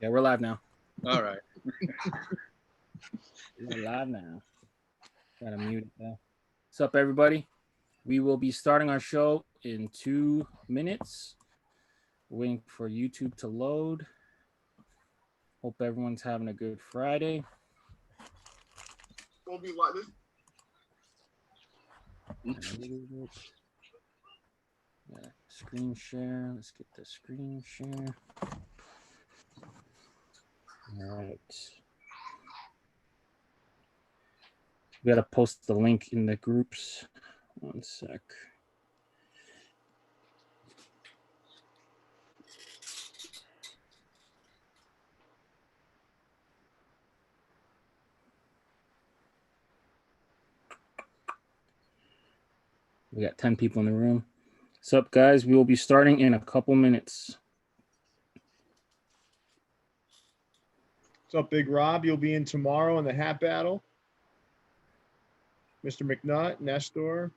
Yeah, we're live now. All right. We're live now. Gotta mute it though. What's up, everybody? We will be starting our show in 2 minutes. Waiting for YouTube to load. Hope everyone's having a good Friday. Gonna be like this. Yeah, screen share. Let's get the screen share. All right. We gotta post the link in the groups. 1 sec. We got 10 people in the room. What's up, guys? We will be starting in a couple minutes. What's up, Big Rob? You'll be in tomorrow in the hat battle. Mr. McNutt, Nestor.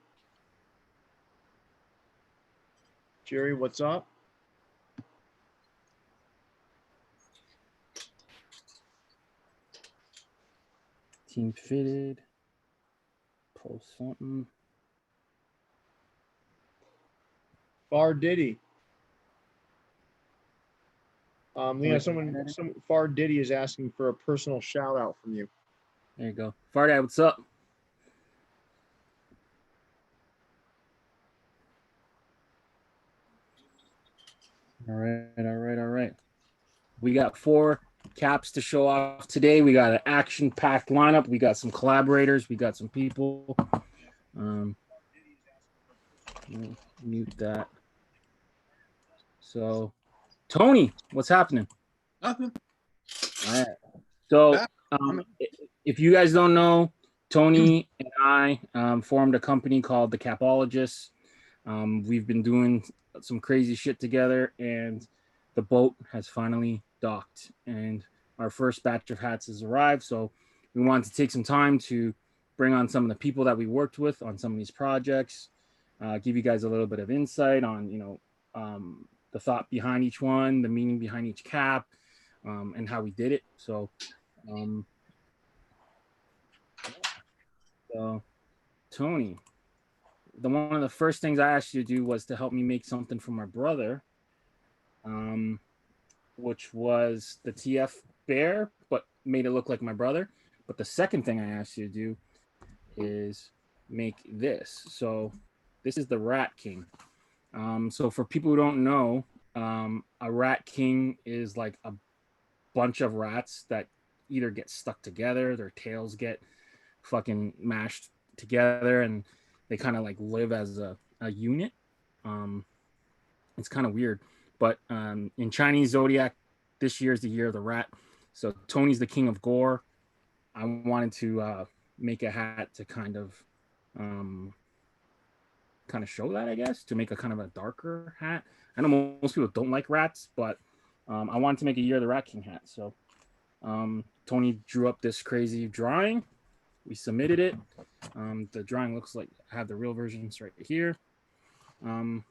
Jerry, what's up? Team fitted. Post something. Far Diddy. Leon, Far Diddy is asking for a personal shout out from you. There you go. Farday, what's up? All right. We got 4 caps to show off today. We got an action-packed lineup. We got some collaborators. We got some people. Mute that. So, Tony, what's happening? Nothing. All right. So, if you guys don't know, Tony and I formed a company called the Capologists. We've been doing some crazy shit together, and the boat has finally docked, and our first batch of hats has arrived. So we wanted to take some time to bring on some of the people that we worked with on some of these projects, give you guys a little bit of insight on, the thought behind each one, the meaning behind each cap, and how we did it. So, Tony, one of the first things I asked you to do was to help me make something for my brother, which was the TF bear, but made it look like my brother. But the second thing I asked you to do is make this. So this is the Rat King. So for people who don't know, a Rat King is like a bunch of rats that either get stuck together, their tails get fucking mashed together, and they kind of like live as a unit. It's kind of weird, but in Chinese zodiac, this year is the year of the rat. So Tony's the king of gore. I wanted to make a hat to kind of show that, I guess, to make a kind of a darker hat. I know most people don't like rats, but I wanted to make a year of the Rat King hat. So Tony drew up this crazy drawing. We submitted it. The drawing looks like I have the real versions right here. And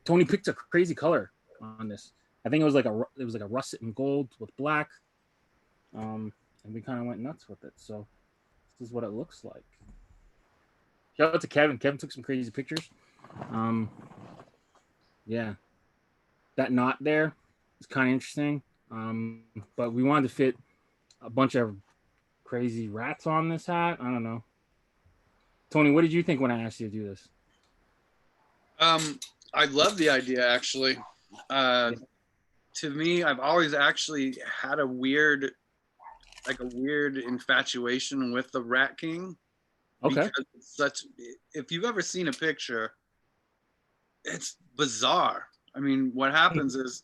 Tony picked a crazy color on this. I think it was like a russet and gold with black. And we kind of went nuts with it. So this is what it looks like. Shout out to Kevin. Kevin took some crazy pictures. Yeah, that knot there is kind of interesting. But we wanted to fit a bunch of crazy rats on this hat. I don't know. Tony, what did you think when I asked you to do this? I love the idea, actually. To me, I've always actually had a weird infatuation with the Rat King. Okay. Because if you've ever seen a picture, it's bizarre. I mean, what happens is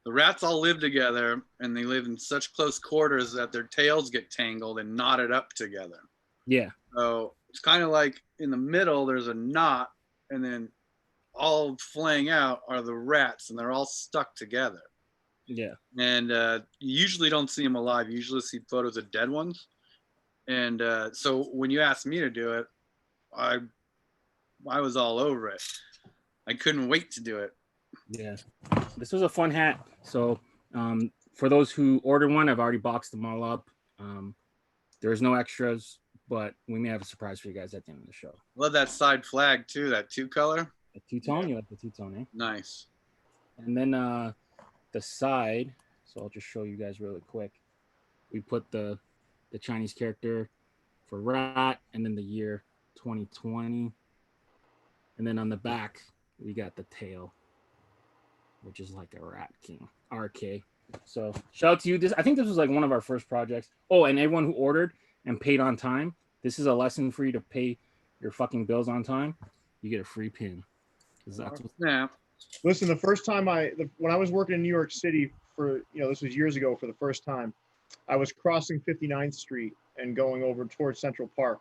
the rats all live together, and they live in such close quarters that their tails get tangled and knotted up together. Yeah. So it's kind of like in the middle, there's a knot, and then all flaying out are the rats, and they're all stuck together. Yeah. And you usually don't see them alive. You usually see photos of dead ones. And so when you asked me to do it, I was all over it. I couldn't wait to do it. Yeah. This was a fun hat. So For those who order one, I've already boxed them all up. There's no extras, but we may have a surprise for you guys at the end of the show. Love that side flag too. That 2-color. The two-tone, you like the two-tone, eh? Nice. And then the side, so I'll just show you guys really quick. We put the Chinese character for rat, and then the year 2020. And then on the back, we got the tail, which is like a rat king, RK. So shout out to you. I think this was like one of our first projects. Oh, and everyone who ordered and paid on time, this is a lesson for you to pay your fucking bills on time. You get a free pin. Yeah. Listen, the first time when I was working in New York City for, this was years ago for the first time, I was crossing 59th Street and going over towards Central Park.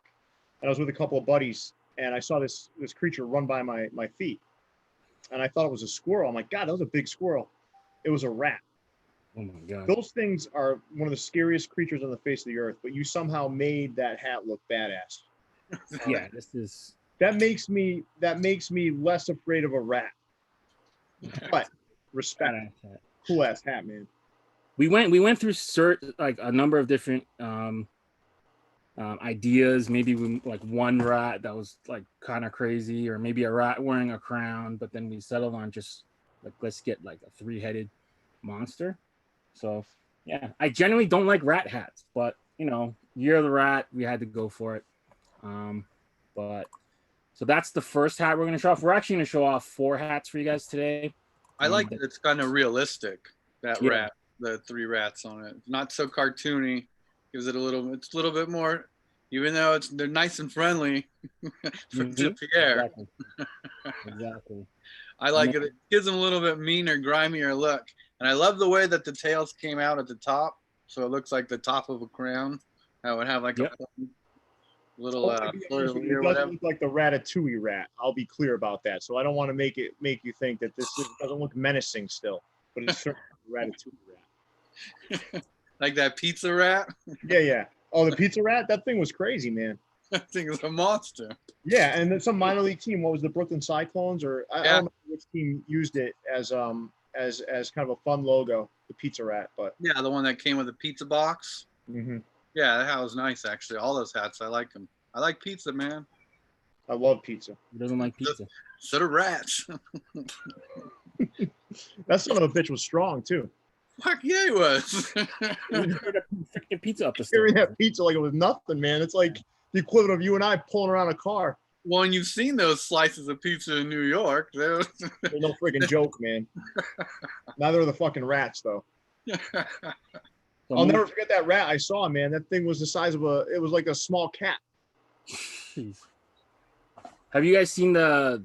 And I was with a couple of buddies, and I saw this creature run by my feet. And I thought it was a squirrel. I'm like, God, that was a big squirrel. It was a rat. Oh my God. Those things are one of the scariest creatures on the face of the earth, but you somehow made that hat look badass. Yeah, this is... That makes me less afraid of a rat. But respect. Cool ass hat, man. We went through like a number of different ideas. Maybe like one rat that was like kind of crazy, or maybe a rat wearing a crown. But then we settled on just like, let's get like a 3-headed monster. So yeah, I generally don't like rat hats, but Year of the Rat, we had to go for it. But so that's the first hat we're going to show off. We're actually going to show off 4 hats for you guys today. I like that it's kind of realistic, that rat, the 3 rats on it. Not so cartoony. Gives it it's a little bit more, even though they're nice and friendly to Pierre. Exactly. I like it. It gives them a little bit meaner, grimier look. And I love the way that the tails came out at the top. So it looks like the top of a crown. I would have like a little it doesn't look like the Ratatouille rat. I'll be clear about that. So I don't want to make you think that this doesn't look menacing still, but it's certainly a Ratatouille rat. Like that pizza rat? Yeah. Oh, the pizza rat? That thing was crazy, man. That thing is a monster. Yeah, and then some minor league team. What was the Brooklyn Cyclones? Or I don't know which team used it as kind of a fun logo, the pizza rat. But yeah, the one that came with a pizza box. Mm-hmm. Yeah, that hat was nice, actually. All those hats, I like them. I like pizza, man. I love pizza. Who doesn't like pizza? So do rats. That son of a bitch was strong, too. Fuck yeah, he was. Freaking pizza up the stairs. Carrying that pizza like it was nothing, man. It's like the equivalent of you and I pulling around a car. Well, and you've seen those slices of pizza in New York. They're no freaking joke, man. Neither are the fucking rats, though. I'll never forget that rat I saw, man. That thing was the size of it was like a small cat. Jeez. Have you guys seen the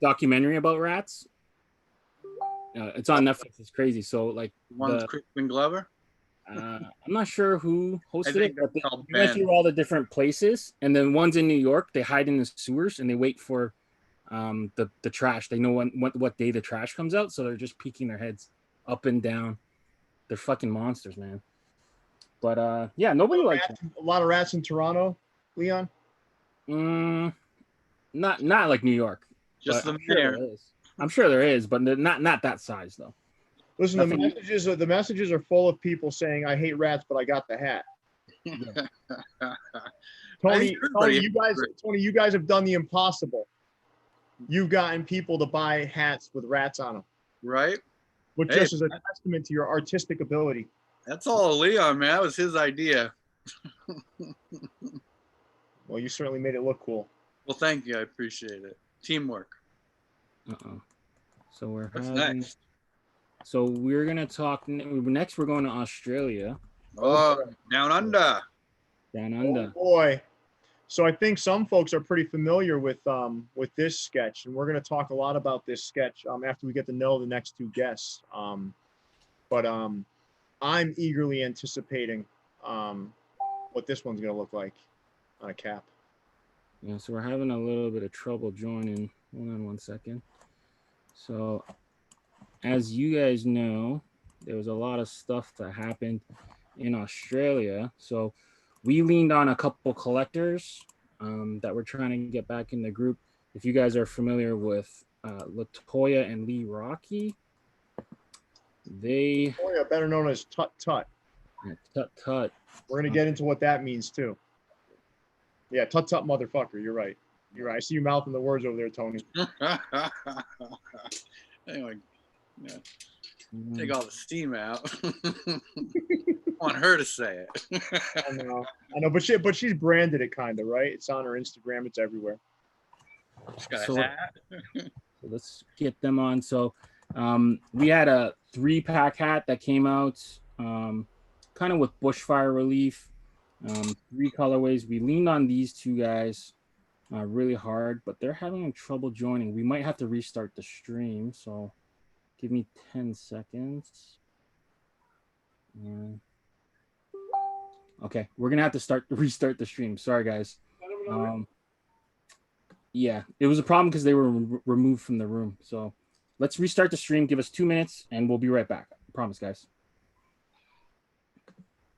documentary about rats? It's on Netflix. It's crazy. So like one with Crispin Glover. I'm not sure who hosted it, but they Ben. went through all the different places, and then one's in New York. They hide in the sewers and they wait for the trash. They know what day the trash comes out, so they're just peeking their heads up and down. They're fucking monsters, man. But yeah, nobody likes a lot of rats in Toronto, Leon. Not like New York. Just the mayor. I'm sure there is, but not that size though. Listen, the messages are full of people saying, "I hate rats, but I got the hat." Yeah. Tony, you guys have done the impossible. You've gotten people to buy hats with rats on them, right? Which just is a testament to your artistic ability. That's all Leon, man. That was his idea. Well, you certainly made it look cool. Well, thank you. I appreciate it. Teamwork. So What's next? So we're gonna talk next. We're going to Australia. Oh, down under. Down under. Oh boy. So I think some folks are pretty familiar with this sketch, and we're going to talk a lot about this sketch after we get to know the next 2 guests. But I'm eagerly anticipating what this one's going to look like on a cap. Yeah, so we're having a little bit of trouble joining. Hold on one second. So, as you guys know, there was a lot of stuff that happened in Australia. So we leaned on a couple collectors that we're trying to get back in the group. If you guys are familiar with Latoya and Lee Rocky, They Oh yeah, better known as Tut Tut. Tut Tut. We're gonna get into what that means too. Yeah, Tut Tut motherfucker. You're right. You're right. I see you mouthing the words over there, Tony. Anyway, yeah, Mm, take all the steam out. I want her to say it. I know, but she's branded it kind of right. It's on her Instagram. It's everywhere. She's got a So- hat. So let's get them on. So we had a 3-pack hat that came out kind of with bushfire relief, 3 colorways. We leaned on these 2 guys really hard, but they're having trouble joining. We might have to restart the stream. So give me 10 seconds. Okay, we're gonna have to restart the stream. Sorry, guys. Yeah, it was a problem because they were removed from the room. So let's restart the stream. Give us 2 minutes, and we'll be right back. I promise, guys.